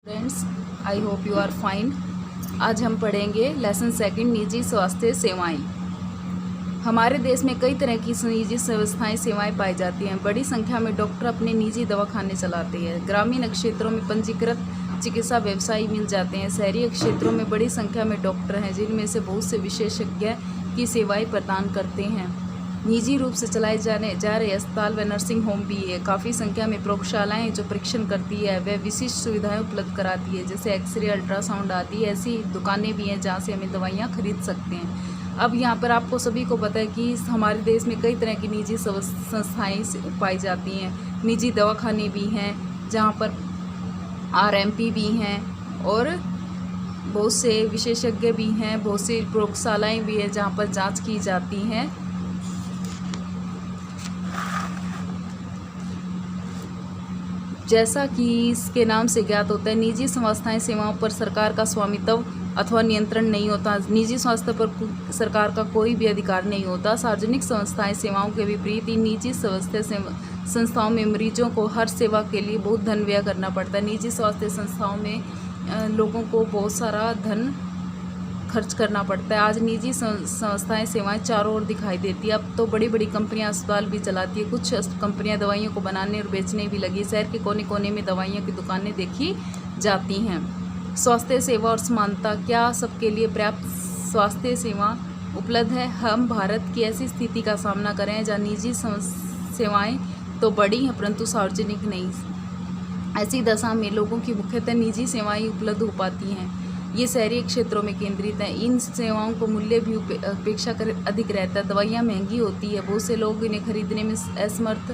Friends, I hope you are fine. आज हम पढ़ेंगे लेसन सेकंड, निजी स्वास्थ्य सेवाएं। हमारे देश में कई तरह की निजी संस्थाएं सेवाएं पाई जाती हैं। बड़ी संख्या में डॉक्टर अपने निजी दवाखाने चलाते हैं। ग्रामीण क्षेत्रों में पंजीकृत चिकित्सा व्यवसायी मिल जाते हैं। शहरी क्षेत्रों में बड़ी संख्या में डॉक्टर हैं, जिनमें से बहुत से विशेषज्ञ की सेवाएं प्रदान करते हैं। निजी रूप से चलाए जाने जा रहे अस्पताल व नर्सिंग होम भी है। काफ़ी संख्या में प्रयोगशालाएं जो परीक्षण करती है वह विशिष्ट सुविधाएं उपलब्ध कराती है, जैसे एक्सरे, अल्ट्रासाउंड आदि। ऐसी दुकानें भी हैं जहां से हमें दवाइयां खरीद सकते हैं। अब यहां पर आपको सभी को पता है कि हमारे देश में कई तरह की निजी संस्थाएं पाई जाती हैं। निजी दवाखाने भी हैं जहाँ पर RMP भी हैं और बहुत से विशेषज्ञ भी हैं। बहुत सी प्रयोगशालाएँ भी हैं जहाँ पर जाँच की जाती हैं। जैसा कि इसके नाम से ज्ञात होता है, निजी संस्थाएं सेवाओं पर सरकार का स्वामित्व अथवा नियंत्रण नहीं होता। निजी स्वास्थ्य पर सरकार का कोई भी अधिकार नहीं होता। सार्वजनिक संस्थाएं सेवाओं के विपरीत इन निजी स्वास्थ्य संस्थाओं में मरीजों को हर सेवा के लिए बहुत धन व्यय करना पड़ता है। निजी स्वास्थ्य संस्थाओं में लोगों को बहुत सारा धन खर्च करना पड़ता है। आज निजी संस्थाएं सेवाएं चारों ओर दिखाई देती है। अब तो बड़ी बड़ी कंपनियां अस्पताल भी चलाती है। कुछ कंपनियां दवाइयों को बनाने और बेचने भी लगी। शहर के कोने कोने में दवाइयों की दुकानें देखी जाती हैं। स्वास्थ्य सेवा और समानता, क्या सबके लिए पर्याप्त स्वास्थ्य सेवा उपलब्ध है? हम भारत की ऐसी स्थिति का सामना करें जहाँ निजी सेवाएँ तो बड़ी हैं परंतु सार्वजनिक नहीं। ऐसी दशा में लोगों की मुख्यतः निजी सेवाएँ उपलब्ध हो पाती हैं। ये शहरी क्षेत्रों में केंद्रित है। इन सेवाओं को मूल्य भी अपेक्षाकृत अधिक रहता है। दवाइयाँ महंगी होती है, बहुत से लोग इन्हें खरीदने में असमर्थ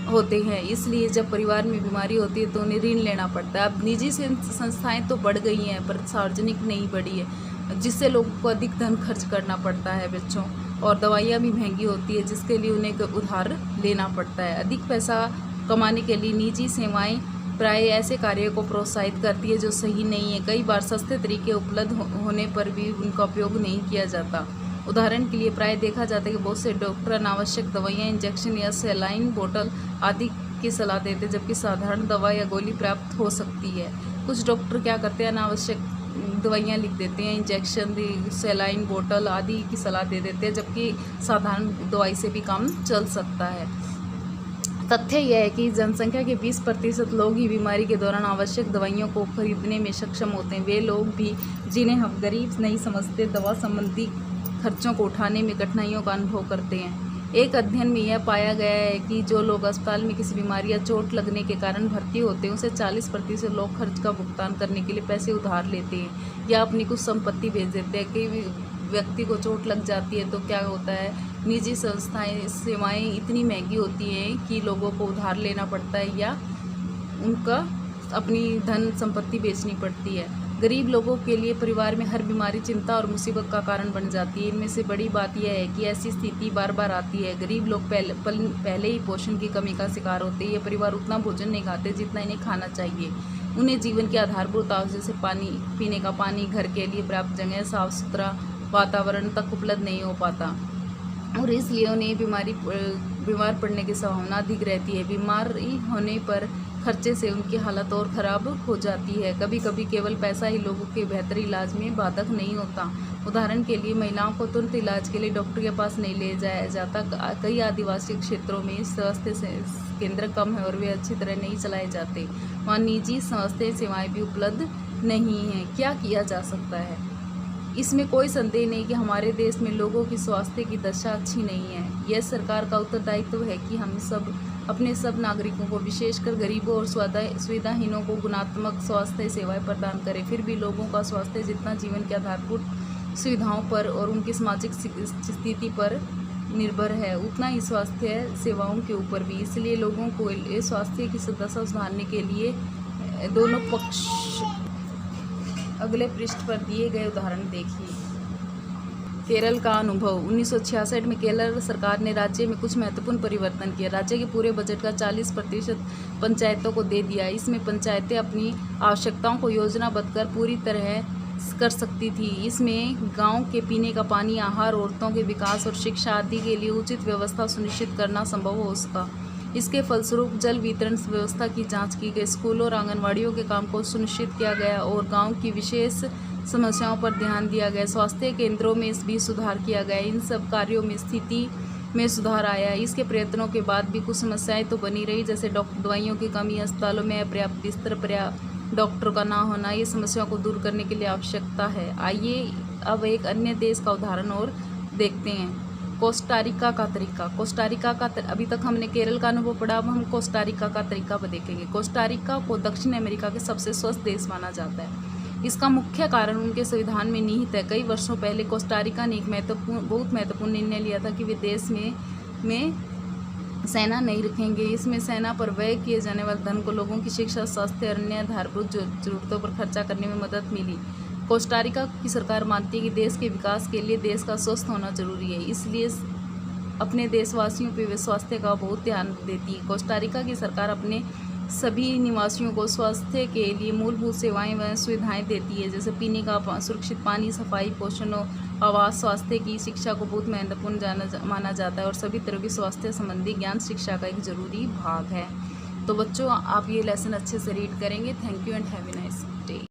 होते हैं। इसलिए जब परिवार में बीमारी होती है तो उन्हें ऋण लेना पड़ता है। अब निजी संस्थाएं तो बढ़ गई हैं पर सार्वजनिक नहीं बढ़ी है, जिससे लोगों को अधिक धन खर्च करना पड़ता है बच्चों, और दवाइयाँ भी महंगी होती है जिसके लिए उन्हें उधार लेना पड़ता है। अधिक पैसा कमाने के लिए निजी सेवाएँ प्राय ऐसे कार्यों को प्रोत्साहित करती है जो सही नहीं है। कई बार सस्ते तरीके उपलब्ध होने पर भी उनका उपयोग नहीं किया जाता। उदाहरण के लिए प्राय देखा जाता है कि बहुत से डॉक्टर अनावश्यक दवाइयाँ, इंजेक्शन या सलाइन बोतल आदि की सलाह देते हैं, जबकि साधारण दवा या गोली प्राप्त हो सकती है। कुछ डॉक्टर क्या करते हैं, अनावश्यक दवाइयाँ लिख देते हैं, इंजेक्शन, सलाइन बोतल आदि की सलाह दे देते हैं, जबकि साधारण दवाई से भी काम चल सकता है। तथ्य यह है कि जनसंख्या के 20% लोग ही बीमारी के दौरान आवश्यक दवाइयों को खरीदने में सक्षम होते हैं। वे लोग भी जिन्हें हम गरीब नहीं समझते, दवा संबंधी खर्चों को उठाने में कठिनाइयों का अनुभव करते हैं। एक अध्ययन में यह पाया गया है कि जो लोग अस्पताल में किसी बीमारी या चोट लगने के कारण भर्ती होते हैं, उसे 40% लोग खर्च का भुगतान करने के लिए पैसे उधार लेते हैं या अपनी कुछ संपत्ति बेच देते हैं। कई व्यक्ति को चोट लग जाती है तो क्या होता है, निजी सेवाएं इतनी महंगी होती हैं कि लोगों को उधार लेना पड़ता है या उनका अपनी धन संपत्ति बेचनी पड़ती है। गरीब लोगों के लिए परिवार में हर बीमारी चिंता और मुसीबत का कारण बन जाती है। इनमें से बड़ी बात यह है कि ऐसी स्थिति बार बार आती है। गरीब लोग पहले ही पोषण की कमी का शिकार होते हैं। ये परिवार उतना भोजन नहीं खाते जितना इन्हें खाना चाहिए। उन्हें जीवन की आधारभूत आवश्यकता जैसे पानी, पीने का पानी, घर के लिए पर्याप्त जगह, साफ सुथरा वातावरण तक उपलब्ध नहीं हो पाता और इसलिए उन्हें बीमार पड़ने की संभावना अधिक रहती है। बीमारी होने पर खर्चे से उनकी हालत और ख़राब हो जाती है। कभी कभी केवल पैसा ही लोगों के बेहतर इलाज में बाधक नहीं होता। उदाहरण के लिए महिलाओं को तुरंत इलाज के लिए डॉक्टर के पास नहीं ले जाया जाता। कई आदिवासी क्षेत्रों में स्वास्थ्य केंद्र कम है और वे अच्छी तरह नहीं चलाए जाते। वहाँ निजी स्वास्थ्य सेवाएँ भी उपलब्ध नहीं हैं। क्या किया जा सकता है? इसमें कोई संदेह नहीं कि हमारे देश में लोगों की स्वास्थ्य की दशा अच्छी नहीं है। यह सरकार का उत्तरदायित्व है कि हम अपने सब नागरिकों को, विशेषकर गरीबों और सुविधाहीनों को गुणात्मक स्वास्थ्य सेवाएं प्रदान करें। फिर भी लोगों का स्वास्थ्य जितना जीवन के आधारभूत सुविधाओं पर और उनकी सामाजिक स्थिति पर निर्भर है, उतना ही स्वास्थ्य सेवाओं के ऊपर भी। इसलिए लोगों को स्वास्थ्य की दशा सुधारने के लिए दोनों पक्ष अगले पृष्ठ पर दिए गए उदाहरण देखिए। केरल का अनुभव। 1966 में केरल सरकार ने राज्य में कुछ महत्वपूर्ण परिवर्तन किए। राज्य के पूरे बजट का 40% पंचायतों को दे दिया। इसमें पंचायतें अपनी आवश्यकताओं को योजनाबद्ध कर पूरी तरह कर सकती थी। इसमें गांव के पीने का पानी, आहार, औरतों के विकास और शिक्षा आदि के लिए उचित व्यवस्था सुनिश्चित करना संभव हो सका। इसके फलस्वरूप जल वितरण व्यवस्था की जांच की गई, स्कूलों और आंगनवाड़ियों के काम को सुनिश्चित किया गया और गांव की विशेष समस्याओं पर ध्यान दिया गया। स्वास्थ्य केंद्रों में भी सुधार किया गया। इन सब कार्यों में स्थिति में सुधार आया। इसके प्रयत्नों के बाद भी कुछ समस्याएं तो बनी रही, जैसे दवाइयों की कमी, अस्पतालों में अपर्याप्त बिस्तर, पर्याप्त डॉक्टरों का ना होना। ये समस्याओं को दूर करने के लिए आवश्यकता है। आइए अब एक अन्य देश का उदाहरण और देखते हैं, कोस्टारिका का तरीका। कोस्टारिका का अभी तक हमने केरल का अनुभव पढ़ा, अब हम कोस्टारिका का तरीका देखेंगे। कोस्टारिका को दक्षिण अमेरिका के सबसे स्वस्थ देश माना जाता है। इसका मुख्य कारण उनके संविधान में निहित है। कई वर्षों पहले कोस्टारिका ने एक बहुत महत्वपूर्ण निर्णय लिया था कि वे देश में सेना नहीं रखेंगे। इसमें सेना पर व्यय किए जाने वाले धन को लोगों की शिक्षा, स्वास्थ्य और अन्य आधारभूत जरूरतों पर खर्चा करने में मदद मिली। कोस्टारिका की सरकार मानती है कि देश के विकास के लिए देश का स्वस्थ होना जरूरी है, इसलिए अपने देशवासियों पर वे स्वास्थ्य का बहुत ध्यान देती है। कोस्टारिका की सरकार अपने सभी निवासियों को स्वास्थ्य के लिए मूलभूत सेवाएं व सुविधाएं देती है, जैसे पीने का सुरक्षित पानी, सफाई, पोषण और आवास। स्वास्थ्य की शिक्षा को बहुत महत्वपूर्ण माना जाता है और सभी तरह की स्वास्थ्य संबंधी ज्ञान शिक्षा का एक जरूरी भाग है। तो बच्चों, आप ये लेसन अच्छे से रीड करेंगे। Thank you and have a nice day.